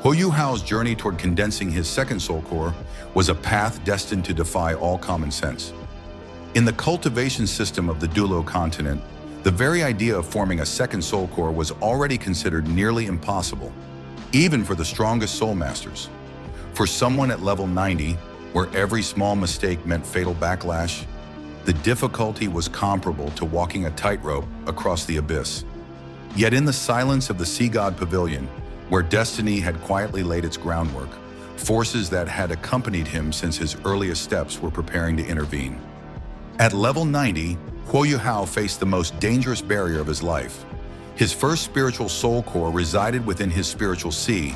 Huo Yuhao's journey toward condensing his second soul core was a path destined to defy all common sense. In the cultivation system of the Douluo continent, the very idea of forming a second soul core was already considered nearly impossible, even for the strongest soul masters. For someone at level 90, where every small mistake meant fatal backlash, the difficulty was comparable to walking a tightrope across the abyss. Yet in the silence of the Sea God Pavilion, where destiny had quietly laid its groundwork, forces that had accompanied him since his earliest steps were preparing to intervene. At level 90, Huo Yuhao faced the most dangerous barrier of his life. His first spiritual soul core resided within his spiritual sea,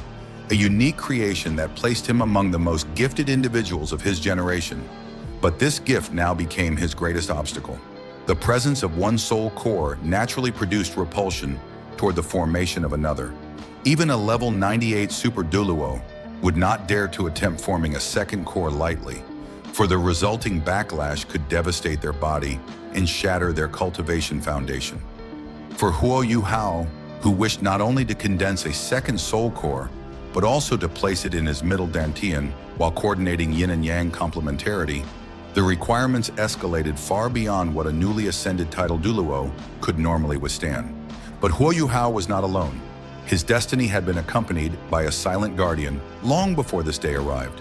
a unique creation that placed him among the most gifted individuals of his generation. But this gift now became his greatest obstacle. The presence of one soul core naturally produced repulsion toward the formation of another. Even a level 98 Super Douluo would not dare to attempt forming a second core lightly, for the resulting backlash could devastate their body and shatter their cultivation foundation. For Huo Yuhao, who wished not only to condense a second soul core, but also to place it in his middle dantian while coordinating yin and yang complementarity, the requirements escalated far beyond what a newly ascended title Douluo could normally withstand. But Huo Yuhao was not alone. His destiny had been accompanied by a silent guardian long before this day arrived.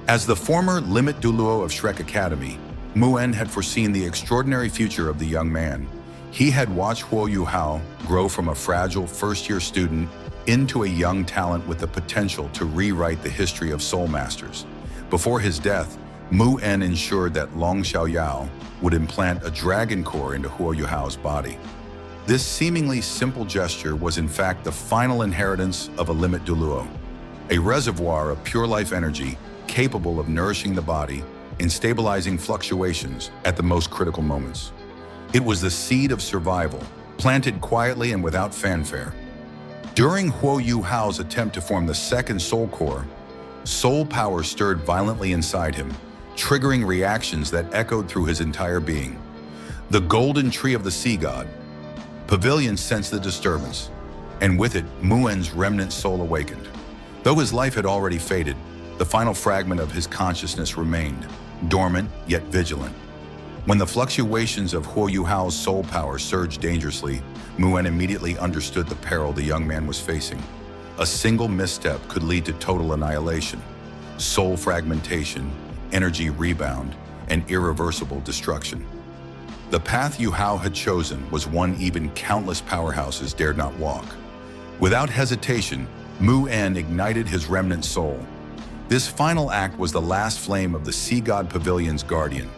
As the former Limit Douluo of Shrek Academy, Muen had foreseen the extraordinary future of the young man. He had watched Huo Yuhao grow from a fragile first-year student into a young talent with the potential to rewrite the history of soul masters. Before his death, Muen ensured that Long Xiaoyao would implant a dragon core into Huo Yuhao's body. This seemingly simple gesture was in fact the final inheritance of a Limit Douluo, a reservoir of pure life energy capable of nourishing the body and stabilizing fluctuations at the most critical moments. It was the seed of survival, planted quietly and without fanfare. During Huo Yuhao's attempt to form the second soul core, soul power stirred violently inside him, triggering reactions that echoed through his entire being. The golden tree of the sea god Pavilion sensed the disturbance, and with it, Muen's remnant soul awakened. Though his life had already faded, the final fragment of his consciousness remained, dormant yet vigilant. When the fluctuations of Huo Yuhao's soul power surged dangerously, Muen immediately understood the peril the young man was facing. A single misstep could lead to total annihilation, soul fragmentation, energy rebound, and irreversible destruction. The path Yuhao had chosen was one even countless powerhouses dared not walk. Without hesitation, Muen ignited his remnant soul. This final act was the last flame of the Sea God Pavilion's guardian.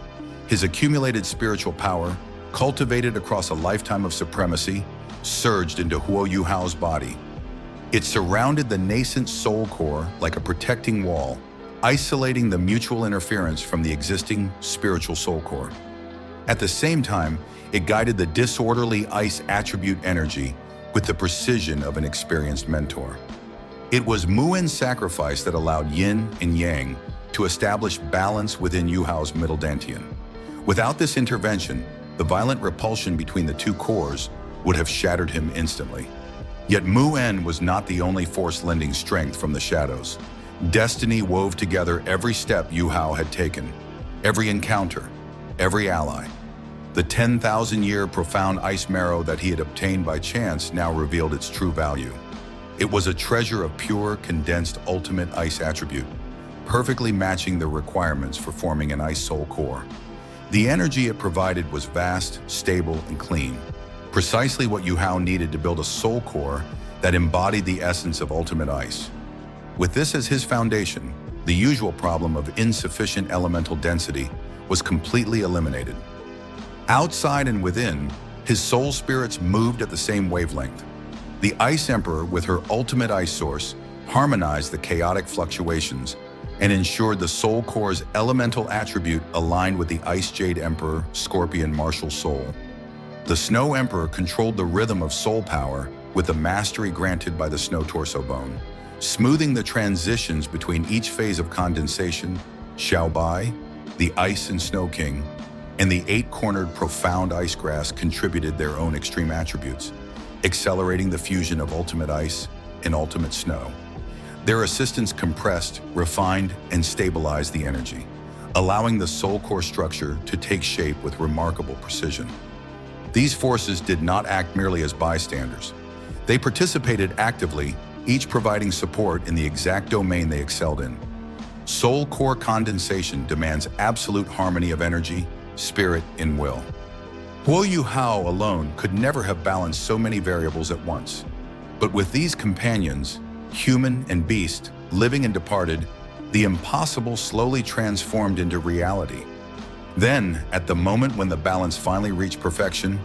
His accumulated spiritual power, cultivated across a lifetime of supremacy, surged into Huo Yuhao's body. It surrounded the nascent soul core like a protecting wall, isolating the mutual interference from the existing spiritual soul core. At the same time, it guided the disorderly ice attribute energy with the precision of an experienced mentor. It was Muen's sacrifice that allowed Yin and Yang to establish balance within Yuhao's middle dantian. Without this intervention, the violent repulsion between the two cores would have shattered him instantly. Yet Muen was not the only force lending strength from the shadows. Destiny wove together every step Yuhao had taken, every encounter, every ally. The 10,000-year profound ice marrow that he had obtained by chance now revealed its true value. It was a treasure of pure, condensed ultimate ice attribute, perfectly matching the requirements for forming an ice soul core. The energy it provided was vast, stable, and clean, precisely what Yuhao needed to build a soul core that embodied the essence of ultimate ice. With this as his foundation, the usual problem of insufficient elemental density was completely eliminated. Outside and within, his soul spirits moved at the same wavelength. The Ice Emperor, with her ultimate ice source, harmonized the chaotic fluctuations and ensured the soul core's elemental attribute aligned with the Ice Jade Emperor, Scorpion Martial Soul. The Snow Emperor controlled the rhythm of soul power with the mastery granted by the Snow Torso Bone, smoothing the transitions between each phase of condensation. Xiaobai, the Ice and Snow King, and the eight-cornered Profound Ice Grass contributed their own extreme attributes, accelerating the fusion of ultimate ice and ultimate snow. Their assistants compressed, refined, and stabilized the energy, allowing the soul core structure to take shape with remarkable precision. These forces did not act merely as bystanders. They participated actively, each providing support in the exact domain they excelled in. Soul core condensation demands absolute harmony of energy, spirit, and will. Huo Yuhao alone could never have balanced so many variables at once. But with these companions, human and beast, living and departed, the impossible slowly transformed into reality. Then, at the moment when the balance finally reached perfection,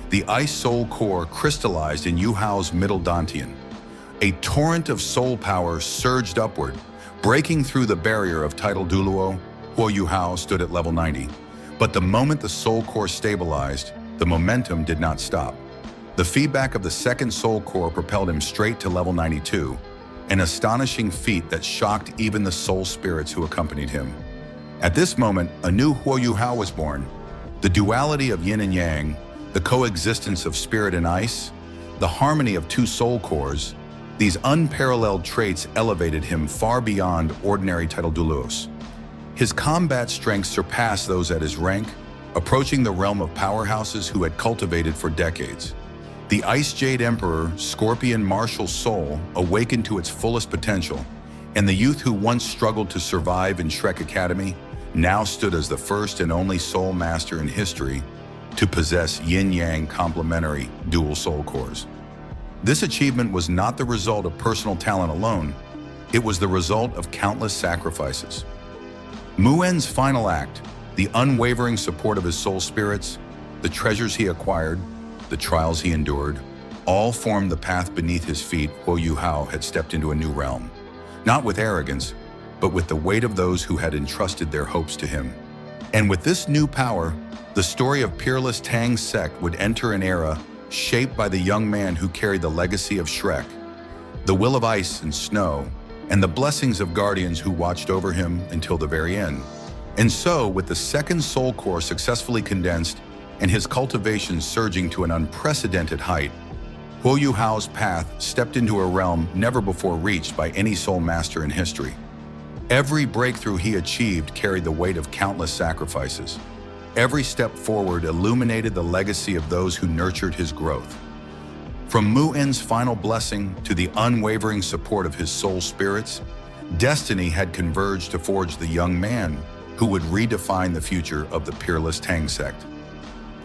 the ice soul core crystallized in Yuhao's middle dantian. A torrent of soul power surged upward, breaking through the barrier of tidal Douluo. Huo Yuhao stood at level 90. But the moment the soul core stabilized, the momentum did not stop. The feedback of the second soul core propelled him straight to level 92, an astonishing feat that shocked even the soul spirits who accompanied him. At this moment, a new Huo Yuhao was born. The duality of yin and yang, the coexistence of spirit and ice, the harmony of two soul cores, these unparalleled traits elevated him far beyond ordinary tidal Douluos. His combat strength surpassed those at his rank, approaching the realm of powerhouses who had cultivated for decades. The Ice Jade Emperor, Scorpion Martial soul awakened to its fullest potential, and the youth who once struggled to survive in Shrek Academy now stood as the first and only soul master in history to possess Yin-Yang complementary dual soul cores. This achievement was not the result of personal talent alone, it was the result of countless sacrifices. Muen's final act, the unwavering support of his soul spirits, the treasures he acquired, the trials he endured, all formed the path beneath his feet. Huo Yuhao had stepped into a new realm, not with arrogance, but with the weight of those who had entrusted their hopes to him. And with this new power, the story of Peerless Tang Sect would enter an era shaped by the young man who carried the legacy of Shrek, the will of ice and snow, and the blessings of guardians who watched over him until the very end. And so, with the second soul core successfully condensed and his cultivation surging to an unprecedented height, Huo Yuhao's path stepped into a realm never before reached by any soul master in history. Every breakthrough he achieved carried the weight of countless sacrifices. Every step forward illuminated the legacy of those who nurtured his growth. From Muen's final blessing to the unwavering support of his soul spirits, destiny had converged to forge the young man who would redefine the future of the Peerless Tang Sect.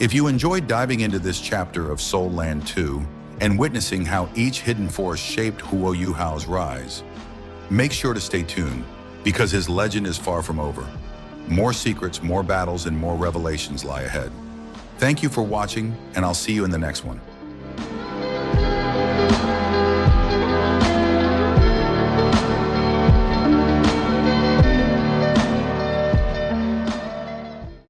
If you enjoyed diving into this chapter of Soul Land 2 and witnessing how each hidden force shaped Huo Yuhao's rise, make sure to stay tuned, because his legend is far from over. More secrets, more battles, and more revelations lie ahead. Thank you for watching, and I'll see you in the next one.